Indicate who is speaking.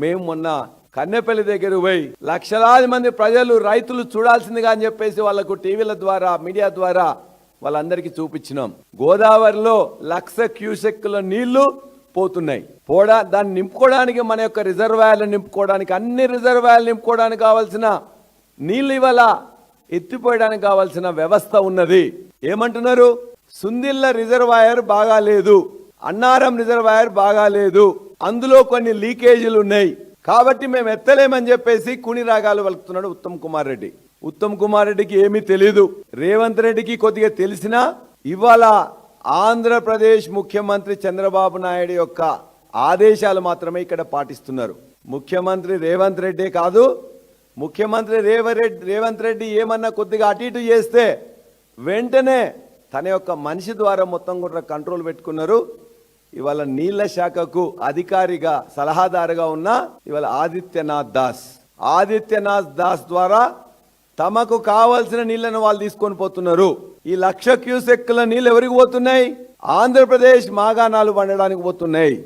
Speaker 1: మేము మొన్న కన్నెపల్లి దగ్గర పోయి లక్షలాది మంది ప్రజలు రైతులు చూడాల్సిందిగా అని చెప్పేసి వాళ్ళకు టీవీల ద్వారా మీడియా ద్వారా వాళ్ళందరికీ చూపించినాం. గోదావరిలో 1,00,000 క్యూసెక్కుల నీళ్లు పోతున్నాయి. దాన్ని నింపుకోవడానికి మన యొక్క రిజర్వాయర్లు నింపుకోవడానికి అన్ని రిజర్వాయర్లు నింపుకోవడానికి కావాల్సిన నీళ్లు ఇవాళ ఎత్తిపోయడానికి కావాల్సిన వ్యవస్థ ఉన్నది. ఏమంటున్నారు? సుందిళ్ళ రిజర్వాయర్ బాగాలేదు, అన్నారం రిజర్వాయర్ బాగాలేదు, అందులో కొన్ని లీకేజీలు ఉన్నాయి కాబట్టి మేము ఎత్తలేమని చెప్పేసి కుని రాగాలు వలుకుతున్నాడు ఉత్తమ్ కుమార్ రెడ్డి. ఉత్తమ్ కుమార్ రెడ్డికి ఏమీ తెలీదు, రేవంత్ రెడ్డికి కొద్దిగా తెలిసినా ఇవాళ ఆంధ్రప్రదేశ్ ముఖ్యమంత్రి చంద్రబాబు నాయుడు యొక్క ఆదేశాలు మాత్రమే ఇక్కడ పాటిస్తున్నారు. ముఖ్యమంత్రి రేవంత్ రెడ్డి కాదు, ముఖ్యమంత్రి రేవంత్ రెడ్డి ఏమన్నా కొద్దిగా అటు ఇటు చేస్తే వెంటనే తన యొక్క మనిషి ద్వారా మొత్తం కూడా కంట్రోల్ పెట్టుకున్నారు. ఇవాళ నీళ్ల శాఖకు అధికారిగా సలహాదారుగా ఉన్న ఇవాళ ఆదిత్యనాథ్ దాస్ ద్వారా తమకు కావాల్సిన నీళ్లను వాళ్ళు తీసుకొని పోతున్నారు. ఈ 1,00,000 క్యూసెక్కుల నీళ్ళు ఎవరికి పోతున్నాయి? ఆంధ్రప్రదేశ్ మాగాణాలు పండడానికి పోతున్నాయి.